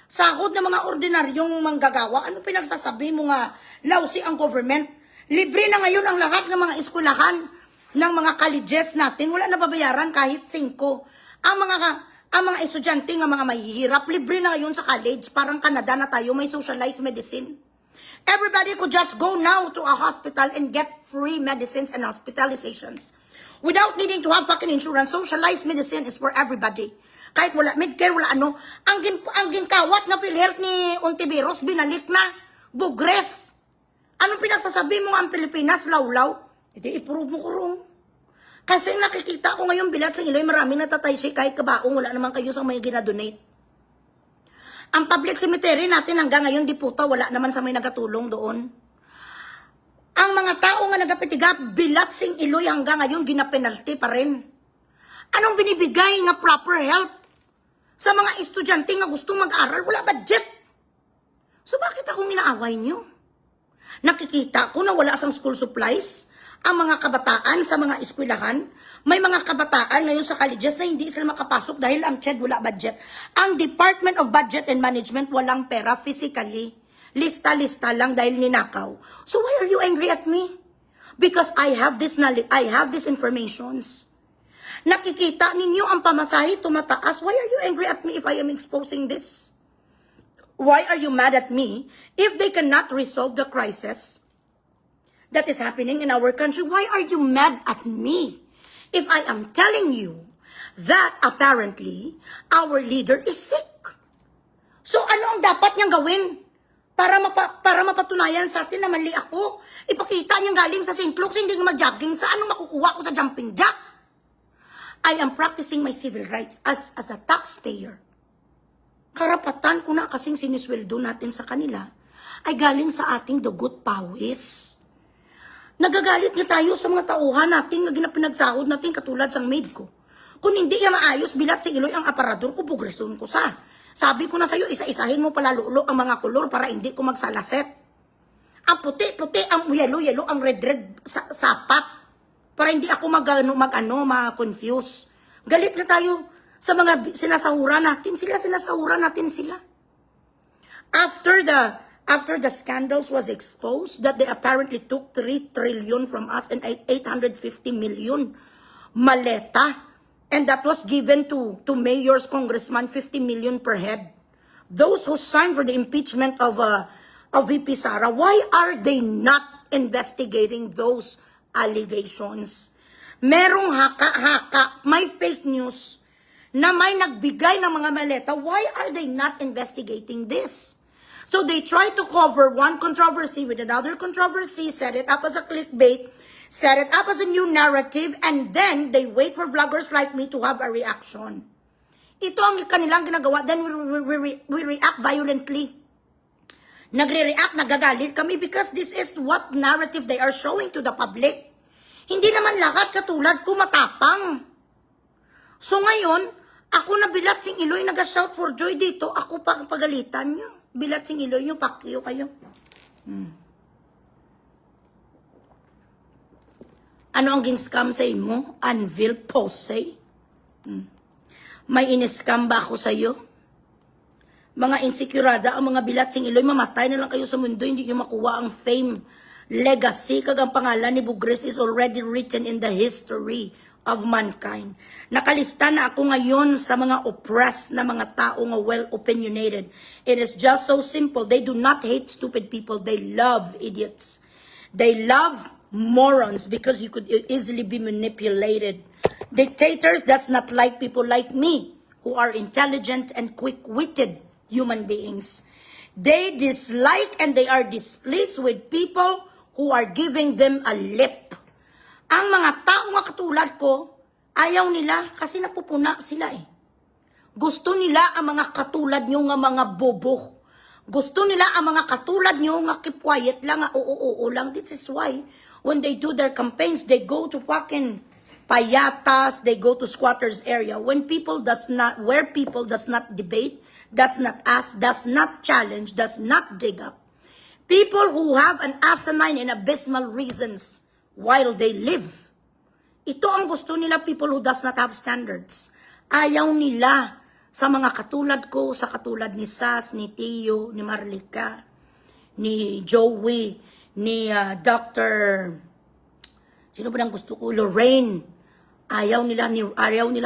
Sahod ng mga ordinaryong manggagawa. Ano pinagsasabi mo nga, lousy ang government? Libre na ngayon ang lahat ng mga eskwelahan ng mga colleges natin. Wala na babayaran kahit 5. Ang mga estudyante ng mga mahihirap, libre na ngayon sa college. Parang Canada na tayo, may socialized medicine. Everybody could just go now to a hospital and get free medicines and hospitalizations. Without needing to have fucking insurance, socialized medicine is for everybody. Kahit wala, medcare, wala ano. Ang ginkawat na PhilHealth ni Ontiveros, binalik na. Bugres. Anong pinagsasabi mo ang Pilipinas, lawlaw? Hindi, i-prove mo ko rin. Kasi nakikita ko ngayon bilat sa Iloy, marami natatay siya kahit kabaong, wala naman kayo sa may ginadonate. Ang public cemetery natin hanggang ngayon, di puta, wala naman sa may nagatulong doon. Ang mga tao nga nagapitiga, bilat sing Iloy hanggang ngayon, ginapenalty pa rin. Anong binibigay nga proper help sa mga estudyante nga gusto mag-aral? Wala budget. So bakit akong inaaway niyo? Nakikita ko na wala sang school supplies ang mga kabataan sa mga eskwelahan. May mga kabataan ngayon sa colleges na hindi sila makapasok dahil ang CHED wala budget. Ang Department of Budget and Management walang pera physically. Lista-lista lang dahil ninakaw. So why are you angry at me? Because I have this knowledge, I have these informations. Nakikita ninyo ang pamasahe tumataas. Why are you angry at me if I am exposing this? Why are you mad at me if they cannot resolve the crisis that is happening in our country? Why are you mad at me if I am telling you that apparently our leader is sick? So ano ang dapat niyang gawin para mapatunayan sa atin na mali ako? Ipakita niyang galing sa St. Luke's, hindi nga mag-jogging. Sa anong makukuha ko sa jumping jack? I am practicing my civil rights as a taxpayer. Karapatan ko na kasing sinisweldo natin sa kanila ay galing sa ating dugot pawis. Nagagalit nga tayo sa mga tauhan natin na pinagsahod natin katulad sang maid ko. Kung hindi yan maayos, bilat si Iloy ang aparador ko, bugreson ko sa. Sabi ko na sa'yo, isa-isahin mo pala lulo ang mga kulor para hindi ko magsalaset. Ang puti-puti, ang yellow-yellow, ang red-red sapat. Para hindi ako ma-confuse. Galit na tayo sa mga sinasahuran natin sila. After the scandals was exposed that they apparently took 3 trillion from us and 850 million maleta, and that was given to mayors, congressmen, 50 million per head. Those who signed for the impeachment of VP Sara, why are they not investigating those allegations? Merong haka-haka, may fake news na may nagbigay ng mga maleta. Why are they not investigating this? So they try to cover one controversy with another controversy, set it up as a clickbait, set it up as a new narrative, and then they wait for vloggers like me to have a reaction. Ito ang kanilang ginagawa, then we react violently. Nagre-react, nagagalit kami because this is what narrative they are showing to the public. Hindi naman lahat katulad ko matapang. So ngayon, ako na bilat sing Iloy, nag-shout for joy dito, ako pa ang pagalitan nyo. Bilat sing Iloy nyo, pakyo kayo. Ano ang gin-scam sa imo? Anvil Pose? May in-scam ba ako sa'yo? Mga insecurada, ang mga bilat sing Iloy, mamatay na lang kayo sa mundo, hindi nyo makuha ang fame, legacy, kag ang pangalan ni Bugres is already written in the history of mankind. Nakalista na ako ngayon sa mga oppressed na mga tao nga well-opinionated. It is just so simple. They do not hate stupid people. They love idiots. They love morons because you could easily be manipulated. Dictators does not like people like me who are intelligent and quick-witted human beings. They dislike and they are displeased with people who are giving them a lip. Ang mga tao nga katulad ko, ayaw nila kasi napupuna sila eh. Gusto nila ang mga katulad nyo nga mga bobo. Gusto nila ang mga katulad nyo nga keep quiet lang, nga oo lang. This is why when they do their campaigns, they go to fucking payatas, they go to squatters area. Where people does not debate, does not ask, does not challenge, does not dig up. People who have an asinine and abysmal reasons while they live. Ito ang gusto nila, people who does not have standards. Ayaw nila sa mga katulad ko, sa katulad ni Sas, ni Tio, ni Marlica, ni Joey, ni Dr. Sino ba nang gusto ko? Lorraine. Ayaw nila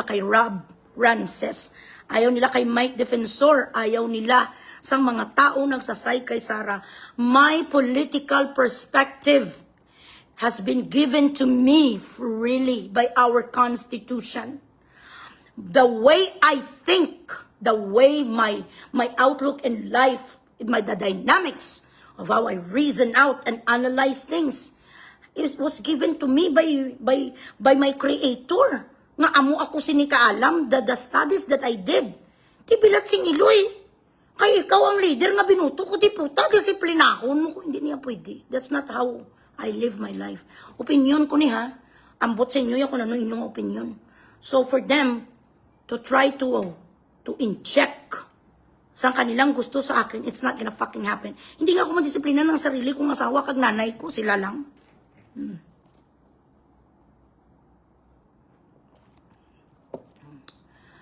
kay Rob Rances. Ayaw nila kay Mike Defensor. Ayaw nila sa mga tao nagsasay kay Sara. My political perspective has been given to me freely by our Constitution. The way I think, the way my outlook in life, the dynamics of how I reason out and analyze things, it was given to me by my Creator. Nga amo ako sinikaalam, the studies that I did. Di bilat sing iloy. Kay ikaw ang leader nga binuto ko, di puta, disiplinahon mo ko. Hindi niya pwede. That's not how I live my life. Opinion ko ni ha. Ambot sa inyo kung ano inyong opinion. So for them to try to inject sa kanilang gusto sa akin, it's not gonna fucking happen. Hindi nga ako madisiplina ng sarili kong asawa kag nanay ko, sila lang.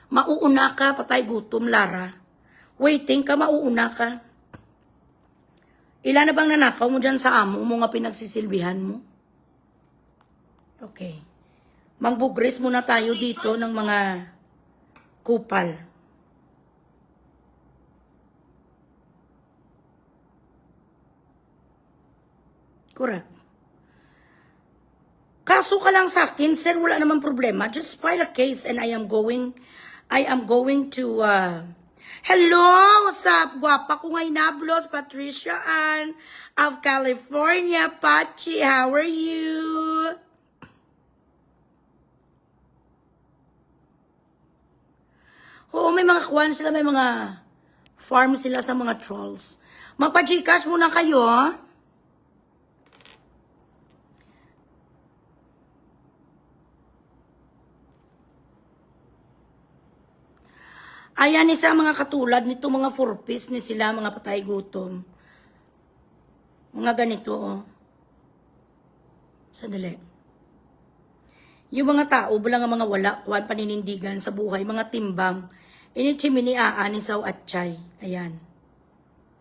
Mauuna ka, patay gutom, Lara. Waiting ka, mauuna ka. Ilan na bang nanakaw mo dyan sa amo mo nga pinagsisilbihan mo? Okay. Mangbugris muna tayo dito ng mga kupal. Correct. Kaso ka lang sa akin, sir, wala namang problema. Just file a case and I am going to, hello, what's up? Guwapa ko ngay nablos, Patricia Ann of California. Pachi, how are you? Oo, may mga kwan sila, may mga farm sila sa mga trolls. Magpa-Gcash muna kayo, ha? Ayan isa mga katulad nito, mga four-piece ni sila, mga patay gutom. Mga ganito, oh. Sandali. Yung mga tao, bula nga mga wala, kuhan paninindigan sa buhay, mga timbang, inichimini aani saw at chay. Ayan.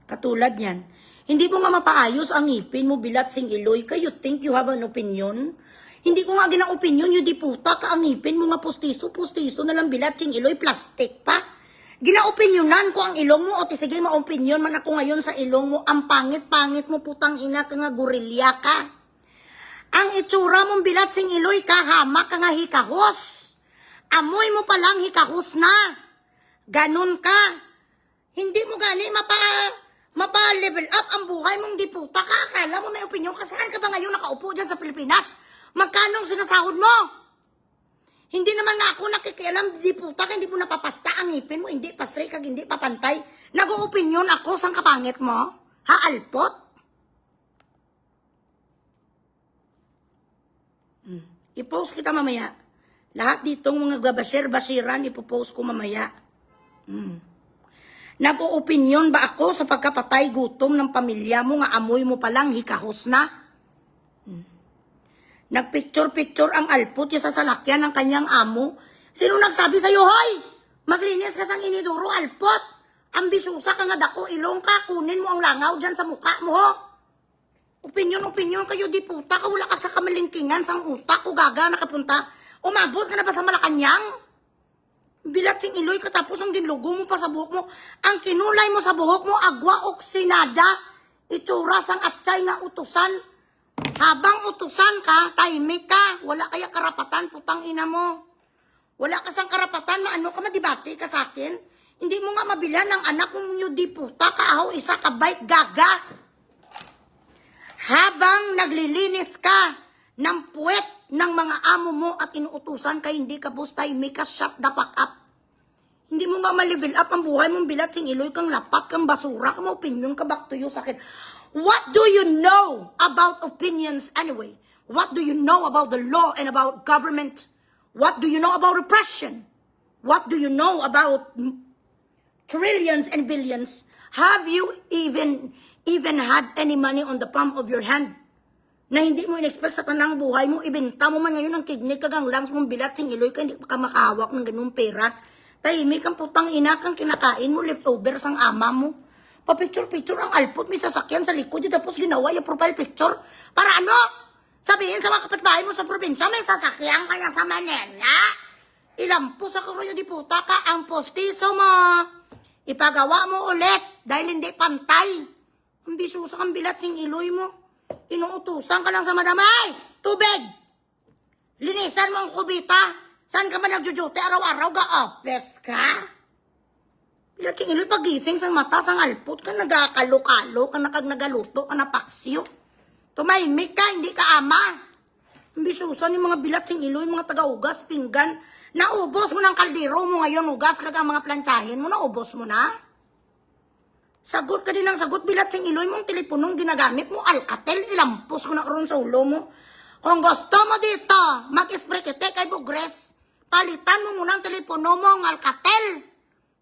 Katulad yan. Hindi mo nga mapaayos ang ngipin mo, bilat sing iloy. You think you have an opinion? Hindi ko nga ginang opinion, yung diputa ka ang ngipin mo nga pustiso na lang bilat sing iloy, plastic pa. Gina-opinyonan ko ang ilong mo, o sige ma-opinyon man ako ngayon sa ilong mo, ang pangit-pangit mo, putang ina ka nga gorilya ka. Ang itsura mong bilat sing iloy ka, hamak ka nga hikahos. Amoy mo palang hikahos na. Ganun ka. Hindi mo gani mapa-level up ang buhay mong diputa ka. Akala mo may opinyon ka. Saan ka ba ngayon nakaupo dyan sa Pilipinas? Magkanong sinasahod mo? Hindi naman na ako nakikialam, diputa ka, hindi mo napapasta ang ngipin mo, hindi pastray kag hindi papantay. Nag-o-opinyon ako, sang kapangit mo? Haalpot? I-post kita mamaya. Lahat ditong mga gabashir-bashiran, ipopost ko mamaya. Nag-o-opinyon ba ako sa pagkapatay gutom ng pamilya mo, nga amoy mo palang hikahos na? Nagpicture-picture ang alput yung sa salakyan ng kanyang amo. Sino nagsabi sa'yo, hoy? Maglinis ka sang iniduro, alput. Ambisyosa ka nga dako, ilong ka, kunin mo ang langaw dyan sa mukha mo, ho? Opinyon kayo, di puta ka, wala ka sa kamalingkingan, sang utak, o gaga, nakapunta. Umabot ka na ba sa Malacanang? Bilat sing iloy ka, tapos ang ginlugo mo pa sa buhok mo. Ang kinulay mo sa buhok mo, agwa oksinada, itsura sang atchay nga utusan. Habang utusan ka, tahimik ka, wala kaya karapatan, putang ina mo. Wala ka sang karapatan na ano ka, madibati ka sa akin. Hindi mo nga mabilan ng anak mong yung di puta, kaahaw isa ka bite gaga. Habang naglilinis ka ng puwet ng mga amo mo at inuutusan ka, hindi ka boss, tahimik ka, shut the fuck up. Hindi mo nga ma-level up ang buhay mong bilat, sing iloy kang lapat, kang basura, kang opinion ka, back to you sa akin. What do you know about opinions anyway? What do you know about the law and about government? What do you know about repression? What do you know about trillions and billions? Have you even had any money on the palm of your hand? Na hindi mo in-expect sa tanang buhay mo, ibenta mo man ngayon ang kidney kagang lungs mong bilat sing iloy ka, hindi ka makahawak ng ganung pera. Tahimik ang putang ina kang kinakain mo, leftovers ang ama mo. Pa-picture-picture ang alpot, may sasakyan sa likod, tapos ginawa yung profile picture. Para ano? Sabihin sa mga kapitbahay mo sa probinsya, may sasakyan kaya sa Manila. Ilampo sa karoyo di puta ka ang postiso mo. Ipagawa mo ulit dahil hindi pantay. Ang bisusa kang bilat sing iloy mo. Inuutusan ka lang sa madamay. Tubig! Linisan mo ang kubita. Saan ka ba nagjujuti? Araw-araw ga-office ka? Bilat sing iloy pagising sa mata sang alpot ka nagakalo-kalo ka nagaluto ka napaksyo. Tumahimik ka, hindi ka ama. Ang bisusa ni mga bilat sing iloy, mga taga-ugas, pinggan. Naubos mo ng kaldero mo ngayon, ugas ka mga plantsahin mo, naubos mo na? Sagot ka din ng sagot, bilat sing iloy mong teleponong ginagamit mo, Alcatel, ilampos ko na karoon sa ulo mo. Kung gusto mo dito, mag-spray kite kay Bugres, palitan mo muna ang telepono mo, ang Alcatel.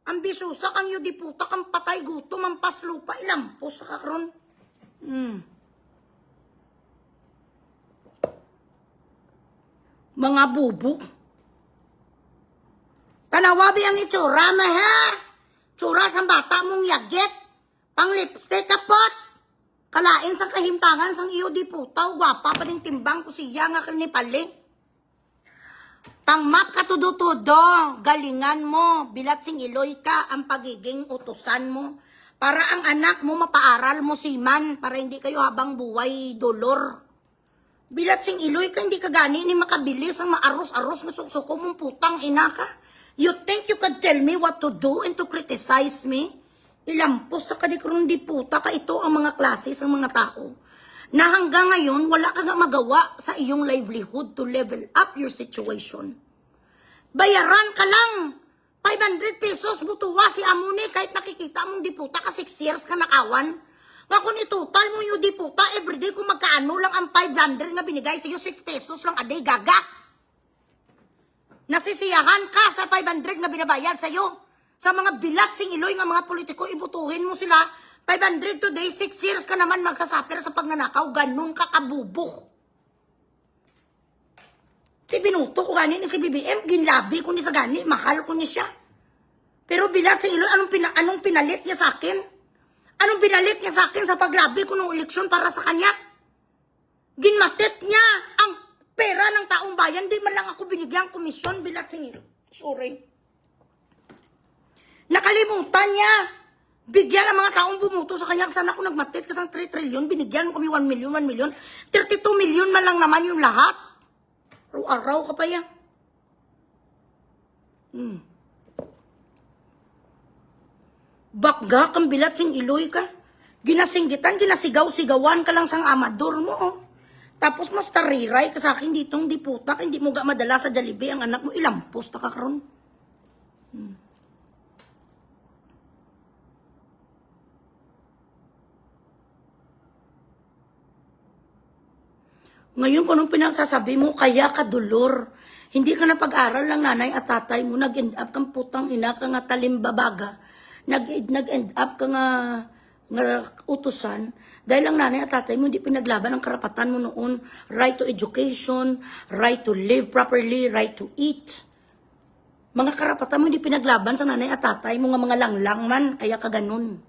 Ang bisusa kang yun, di puta kang patay gutom, ang paslupa, ilampos ka karoon. Mga bubo. Tanawabi ang itsura mo, ha? Tsura sa bata mong yagit. Pang lipstick kapot. Kalain sa kahimtangan sang iyo di putaw. Gwapa pa din timbang ko siya nga kanipali. Pang map ka tudo-tudo. Galingan mo. Bilat sing iloy ka ang pagiging utusan mo. Para ang anak mo mapaaral mo si man. Para hindi kayo habang buhay dolor. Bilat sing iloy ka, hindi ka gani ni makabilis ang maaros-aros na suksoko mong putang ina ka. You think you could tell me what to do and to criticize me? Ilampos na ka di karoon di puta ka, ito ang mga klase sa mga tao. Na hanggang ngayon, wala ka nga magawa sa iyong livelihood to level up your situation. Bayaran ka lang. 500 pesos butuwa si Amuni kahit nakikita mong di puta ka 6 years ka nakawan. Nga kung itutal mo yung di puta, everyday kung magkaano lang ang 500 nga binigay sa iyo, 6 pesos lang a day, gaga. Nasisiyahan ka sa 500 na binabayad sa'yo. Sa mga bilat sing iloy nga mga politiko, ibutuhin mo sila. 500 today, 6 years ka naman magsasaper sa pagnanakaw. Ganun ka kabubok. Si binuto ko gani ni si BBM, ginlabi ko ni sa gani, mahal ko ni siya. Pero bilat sing iloy, anong pinalit niya sa akin? Anong pinalit niya sa akin sa paglabi ko ng eleksyon para sa kanya? Ginmatit niya ang pera ng taong bayan, di man lang ako binigyan komisyon, bilat singil. Sorry. Nakalimutan niya. Bigyan ang mga taong bumuto sa kanya. Sana ako nagmatit kasang 3 trillion, binigyan mo kami 1 million, 1 million. 32 million man lang naman yung lahat. Araw-araw ka pa yan. Bakga kang bilat sing iloy ka. Ginasinggitan, ginasigaw-sigawan ka lang sang amador mo. Oh. Tapos mas tariray ka sa akin ditong di putak, hindi mo ga madala sa Jollibee ang anak mo, ilampos na ka karon. Ngayon kung anong pinagsasabi mo, kaya ka dolor. Hindi ka na pag-aral lang nanay at tatay mo, nag-end up kang putang ina ka nga talimbabaga, nag-end up ka nga utusan, dahil lang nanay at tatay mo hindi pinaglaban ang karapatan mo noon, right to education, right to live properly, right to eat. Mga karapatan mo hindi pinaglaban sa nanay at tatay mo nga mga langlang man, kaya ka ganun.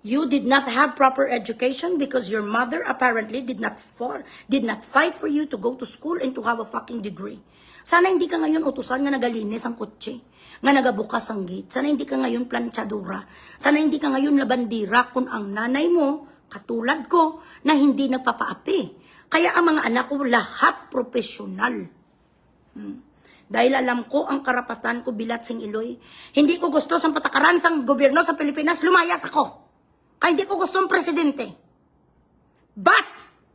You did not have proper education because your mother apparently did not fight for you to go to school and to have a fucking degree. Sana hindi ka ngayon utusan nga nagalinis ang kotse, nga nagabukas ang gate. Sana hindi ka ngayon planchadura. Sana hindi ka ngayon labandira kung ang nanay mo, katulad ko, na hindi nagpapaapi. Kaya ang mga anak ko lahat profesional. Dahil alam ko ang karapatan ko bilat sing iloy. Hindi ko gusto sa patakaran sang gobyerno sa Pilipinas, lumayas ako. Kaya hindi ko gusto ang presidente. But,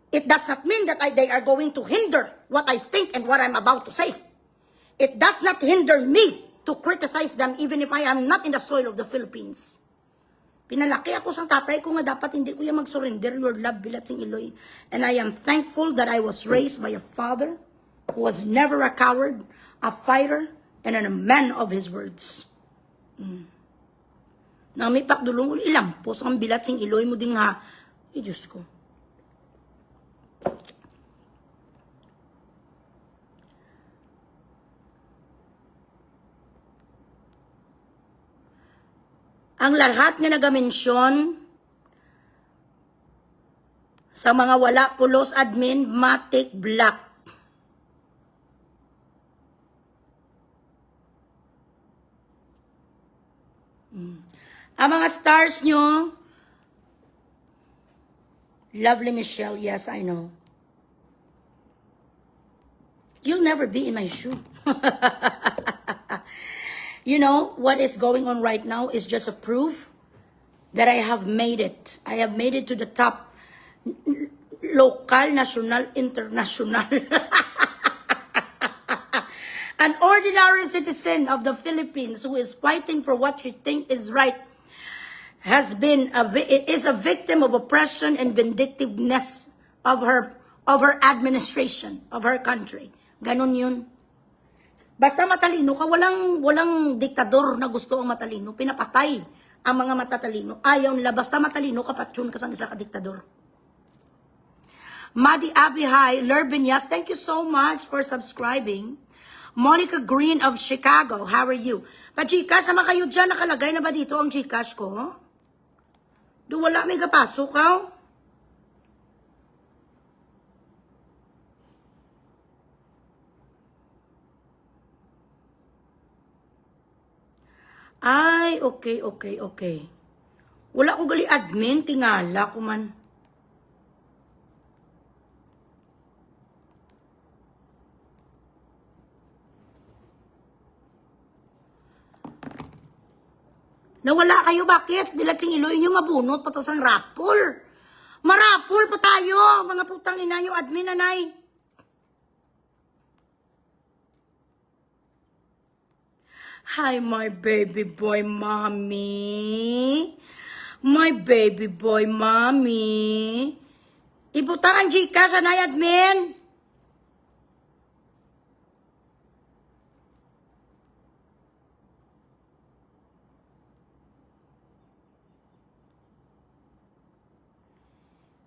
it does not mean that they are going to hinder what I think and what I'm about to say. It does not hinder me to criticize them even if I am not in the soil of the Philippines. Pinalaki ako sa tatay ko nga dapat hindi ko yan mag-surrender your love bilat sing iloy. And I am thankful that I was raised by a father who was never a coward, a fighter, and a man of his words. Nang may pakdulong ilampos ang bilat sing iloy mo ding ha. Ay, Diyos ko. Ang lahat nga nagamensyon sa mga wala pulos admin, matik black. Ang mga stars nyo, lovely Michelle, yes, I know. You'll never be in my shoe. You know, what is going on right now is just a proof that I have made it. I have made it to the top. Local, national, international. An ordinary citizen of the Philippines who is fighting for what she thinks is right is a victim of oppression and vindictiveness of her administration, of her country. Ganon yun. Basta matalino ka, walang diktador na gusto ang matalino. Pinapatay ang mga matatalino. Ayaw nila, basta matalino ka, patsyun ka sa isa ka diktador. Madi Abihai, Lurbinyas, thank you so much for subscribing. Monica Green of Chicago, how are you? Pa-Gcash, sama kayo dyan, nakalagay na ba dito ang Gcash ko? Do wala may kapasok ka? Ay, okay. Wala ko gali admin, tingala ko man. Nawala kayo, bakit? Bilat sing iloy nyo mabunot, patos ang rapol. Marapol pa tayo, mga putang ina nyo, admin, nanay. Hi, my baby boy, mommy. My baby boy, mommy. Ibutang ang Gcash, anay, admin.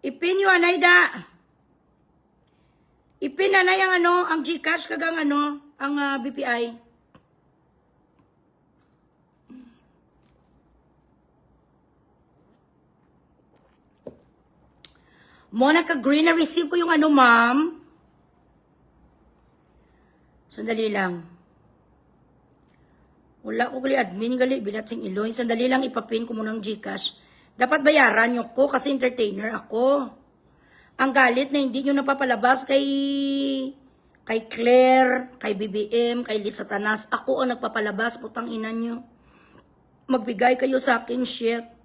Ipin nyo, anay, da. Ipin, anay, ang Gcash, kagang ang BPI. Monica Green, na-receive ko yung ma'am. Sandali lang. Wala ko gali admin, gali, bilat sing iloy. Sandali lang, ipapin ko muna ng Gcash. Dapat bayaran nyo ko kasi entertainer ako. Ang galit na hindi nyo napapalabas kay Claire, kay BBM, kay Lisa Tanas. Ako ang nagpapalabas, putang ina nyo. Magbigay kayo sa akin, shit.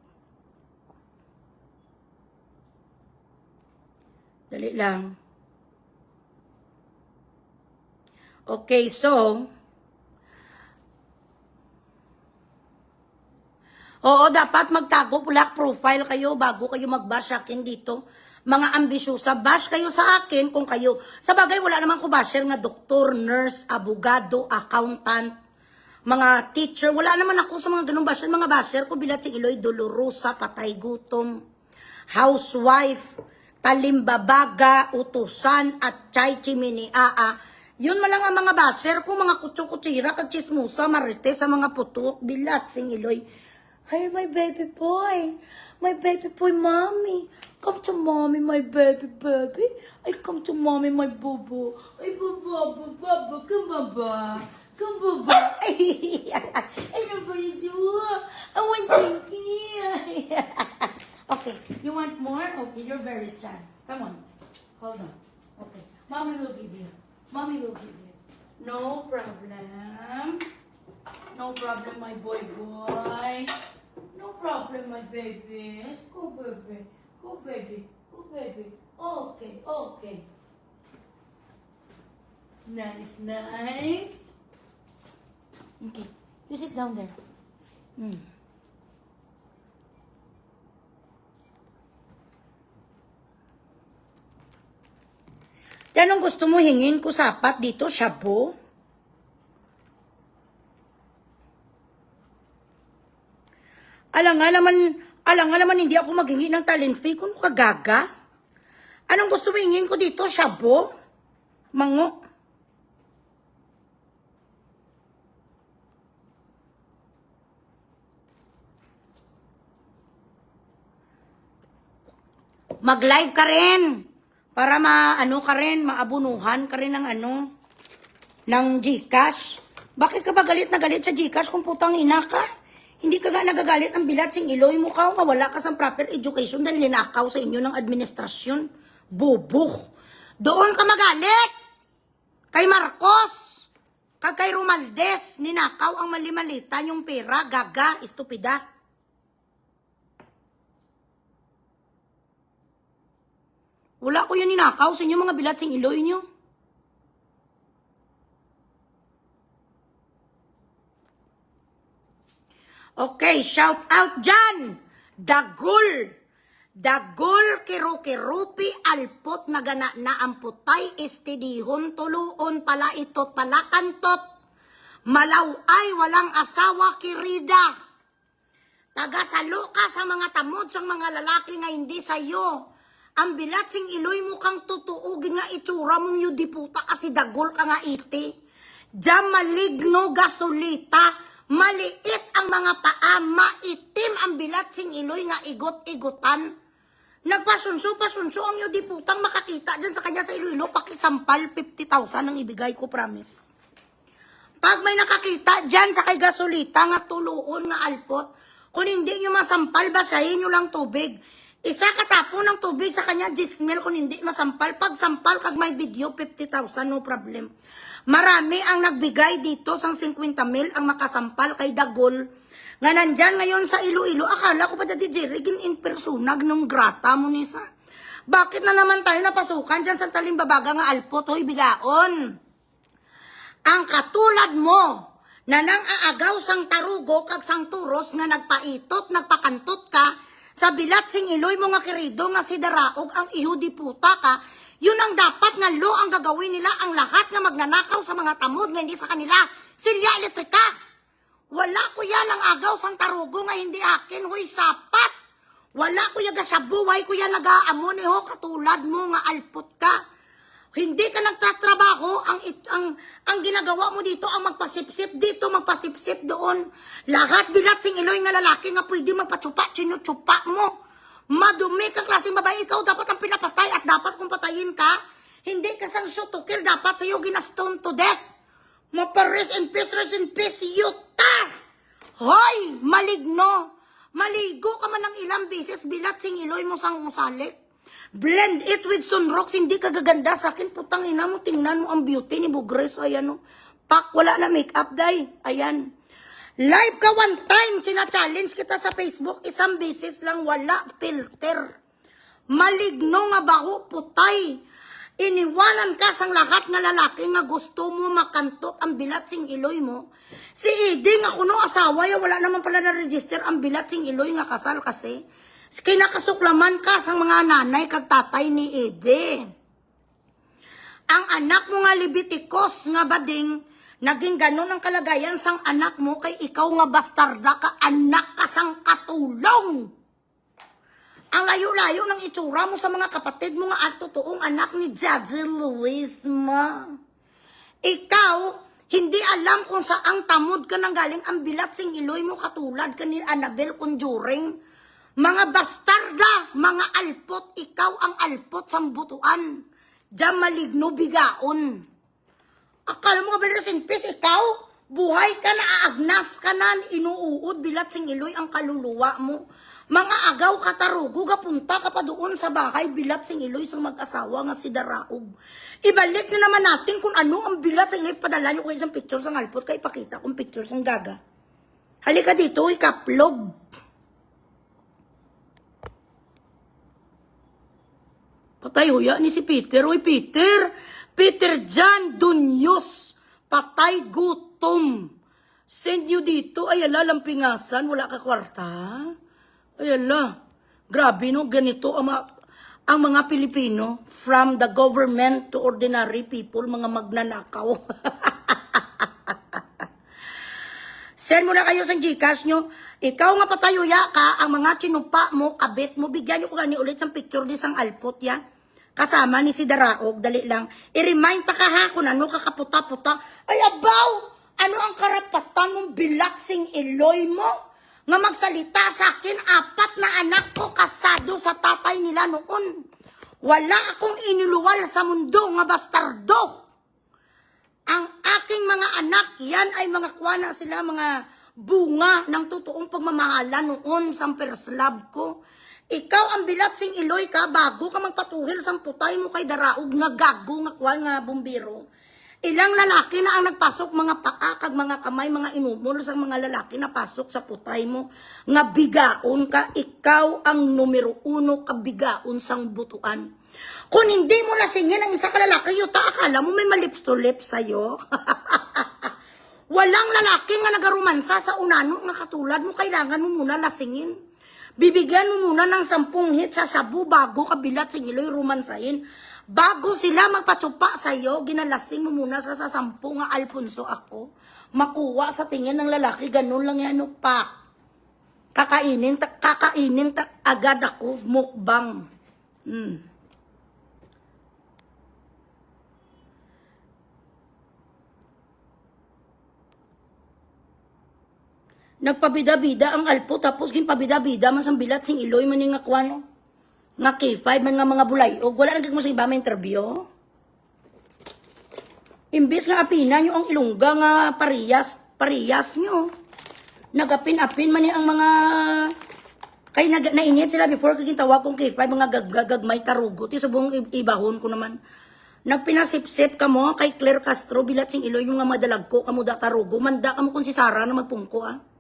Dali lang. Okay, so, oo, dapat magtago black profile kayo bago kayo mag-bash akin dito. Mga ambisyosa, bash kayo sa akin kung kayo. Sa bagay, wala naman ko basher nga doktor, nurse, abogado, accountant, mga teacher. Wala naman ako sa mga ganung basher. Mga basher ko bilat si Iloy Dolorosa, patay gutom, housewife, talimbabaga, utusan, at chay chimini aa. Yun malang ang mga basher ko, mga kutso-kutsira, kag chismusa, marites, sa mga putok, bilat sing Iloy. Hi, my baby boy. My baby boy, mommy. Come to mommy, my baby. I come to mommy, my boo-boo. Ay, boo-boo, come baba. Come baba. Ay, ano ba yun, Joa? I want drinking. Okay, you want more? Okay, you're very sad. Come on. Hold on. Okay, mommy will give you. No problem. No problem, my boy. No problem, my baby. Go, baby. Okay. Nice. Okay, you sit down there. Anong gusto mo hingin ko sapat dito, shabu? Alang nga naman hindi ako maghingi ng talent fee kung kagaga. Anong gusto mo hingin ko dito, shabu? Mango. mag-live ka rin. Para maabunuhan ka rin ng ng GCash. Bakit ka ba galit na galit sa GCash kung putang ina ka? Hindi ka nga nagagalit ang bilat sing iloy mo ka o wala ka sa proper education dahil ninakaw sa inyo ng administrasyon. Bubuk. Doon ka magalit. Kay Marcos. Kay Romaldes. Ninakaw ang malimalita yung pera. Gaga. Estupida. Wala ko yun ninakaw sa inyo mga bilat sing iloy nyo. Okay, shout out dyan. Dagul. Dagul kirukirupi alpot na gana na amputay istidihon tuluon pala itot pala kantot. Malaw ay walang asawa kirida. Tagasalo ka sa mga tamod sang mga lalaki nga hindi sayo. Ang bilat sing iloy mo kang tutuugin nga itsura mong yudiputa kasi dagol ka nga iti. Diyan maligno gasolita, maliit ang mga paa, maitim ang bilat sing iloy nga igot-igutan. Nagpasunso ang yudiputang makakita dyan sa kanya sa Iloilo, pakisampal 50,000 ang ibigay ko, promise. Pag may nakakita dyan sa kay gasolita nga tuluon nga alpot, kung hindi nyo masampal, basahin nyo lang tubig. Isa katapon ng tubig sa kanya, 10 mil kung hindi masampal. Pag sampal, kag may video, 50,000, no problem. Marami ang nagbigay dito sang 50 mil ang makasampal kay Dagol. Nga nandyan ngayon sa Iloilo, akala ko pa dati Jerry, in personag ng grata mo nisa. Bakit na naman tayo napasukan dyan sa talimbabaga nga alpot, hoy bigaon? Ang katulad mo, na nang aagaw sang tarugo kag sang turos nga nagpaitot, nagpakantot ka, sa bilat sing iloy mo nga kirido nga si Daraog ang ihudi puta ka, yun ang dapat nga lo ang gagawin nila ang lahat nga magnanakaw sa mga tamod nga hindi sa kanila. Silya elektrika. Wala ko yan ang agaw sang tarugo nga hindi akin, huy sapat. Wala ko yaga sa buhay ko yan nag-aamon ho katulad mo nga alpot ka. Hindi ka nagtatrabaho, ang ginagawa mo dito, ang magpasipsip dito, magpasipsip doon. Lahat bilat sing iloy nga lalaki nga pwede magpatsupa, sinutsupa mo. Madumi kang klaseng babae, ikaw dapat ang pinapatay at dapat kung patayin ka, hindi ka sang shoot to kill, dapat sa'yo ginastone to death. Mapares in peace, yuta! Hoy, maligno! Maligo ka man ng ilang beses, bilat sing iloy mo sang musalik. Blend it with sunrocks, hindi ka gaganda sa akin. Putang ina mo, tingnan mo ang beauty ni Bugres. Ayan o. Pak, wala na makeup, day. Ayan. Live ka one time, sina-challenge kita sa Facebook. Isang beses lang, wala filter. Maligno nga baho, putay. Iniwanan ka sang lahat nga lalaki nga gusto mo makantot ang bilat sing iloy mo. Si Edie nga kuno asawa, ya, wala naman pala na-register ang bilat sing iloy nga kasal kasi. Kinakasuklaman ka sa mga nanay kag tatay ni Ede. Ang anak mo nga Leviticus nga bading, naging ganun ang kalagayan sang anak mo kay ikaw nga bastarda ka, anak ka sang katulong. Ang layo-layo ng itsura mo sa mga kapatid mo nga at totoong anak ni Judge Luis ma. Ikaw, hindi alam kung saang tamod ka nang galing ang bilat sing iloy mo katulad ka ni Annabel Conjuring. Mga bastarda, mga alpot, ikaw ang alpot sang butuan. Diyan maligno bigaon. Akala mo ka ba in peace, ikaw? Buhay ka na, aagnas ka na, inuuod, bilat sing iloy ang kaluluwa mo. Mga agaw katarugo, punta ka pa doon sa bahay, bilat sing iloy sang mag-asawa nga si Daraog. Ibalik na naman natin kung ano ang bilat sing iloy, padala nyo ko isang picture sang alpot, kaya ipakita kong picture sang gaga. Halika dito, ikaplog. Patay huya ni si Peter. Uy, Peter! Peter Jan Dunyos. Patay gutom. Send you dito. Ay, ala, lampingasan. Wala ka kwarta. Ay, ala. Grabe, no? Ganito ang mga Pilipino. From the government to ordinary people. Mga magnanakaw. Send mo na kayo sa Gcash nyo. Ikaw nga patayuya ka, ang mga chinupa mo, kabit mo, bigyan nyo ko gani ulit sa picture di sang alpot ya. Kasama ni si Daraog, dali lang. I-remind ta ka ha, kung ano kakaputa-puta. Ay abaw! Ano ang karapatan mong bilaksing iloy mo? Nga magsalita sa akin, 4 na anak ko kasado sa sa tatay nila noon. Wala akong inuluwal sa mundo nga bastardo. Ang aking mga anak, yan ay mga kuwana sila, mga bunga ng totoong pagmamahalan noon sa first love ko. Ikaw ang bilat sing iloy ka, bago ka magpatuhil sa putay mo kay daraog nga gago nga kuwan nga bumbiro. Ilang lalaki na ang nagpasok mga paa kag mga kamay, mga inumol sa mga lalaki na pasok sa putay mo. Nga bigaon ka, ikaw ang numero 1 kabigaon sang butuan. Kung hindi mo lasingin ang isa ka lalaki, yuta akala mo may malips to lips sa'yo. Walang lalaki nga nagaromansa sa unano nga katulad mo, kailangan mo muna lasingin. Bibigyan mo muna ng 10 hit sa shabu bago kabilat singiloy romansahin. Bago sila magpatsupa sa'yo, ginalasing mo muna sa 10 nga Alfonso ako. Makuha sa tingin ng lalaki, ganun lang yan, pa. Kakainin agad ako, mukbang. Nagpabida-bida ang alpo, tapos ginpabida-bida man sang bilat sing iloy man nga kwano. Nga K5 man nga mga bulay. O wala nagig mo sa iba may interview. Imbis nga apina nyo ang ilungga nga pariyas nyo. Nagapin-apin man ang mga... Kay nainit sila before kaging tawag kong K5, mga gagmay tarugot. Subong ibahon ko naman. Nagpinasip-sip ka mo kay Claire Castro, bilat sing iloy yung nga madalag ko, kamuda tarugo. Manda ka mo kung si Sarah na magpungko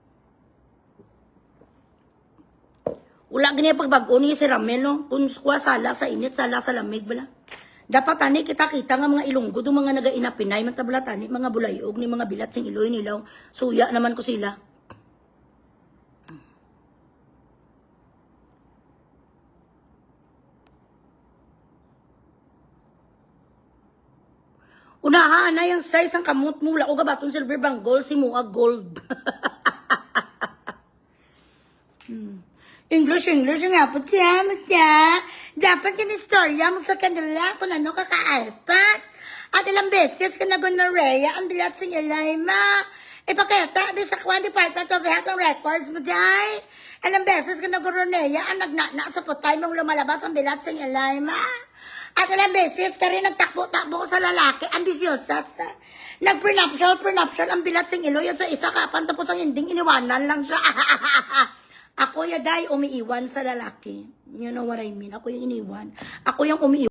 Wala ganyan pagbago ni si Ramel, no? Kung kuha sala sa init, sala sa lamig, bala. Dapat tani kita-kita nga mga ilunggo, do mga nagainapinay, matabla tani, mga bulayog, ni mga bilat sing iloy nilaw. Suya naman ko sila. Unahan na yung size ang kamot mula o gabaton silver bang gold, si Mua gold. English nga po siya, dapat yung istorya mo sa kanila kung ano kakaalpat. At ilang beses ka na gonorrhea, ang bilat sa Elaima. Ipakita, di sa Kwan Department of Health and Records mo, day. Ilang beses ka na gonorrhea, ang nagnana sa putay mong lumalabas ang bilat sa Elaima. At ilang beses ka rin nagtakbo-takbo sa lalaki, ambisyosa sa nag-prenuptial, ang bilat sing iloy at sa isa kapan tapos ang ending iniwanan lang siya. Ako yaday umiiwan sa lalaki. You know what I mean? Ako yung iniwan. Ako yung umiiwan.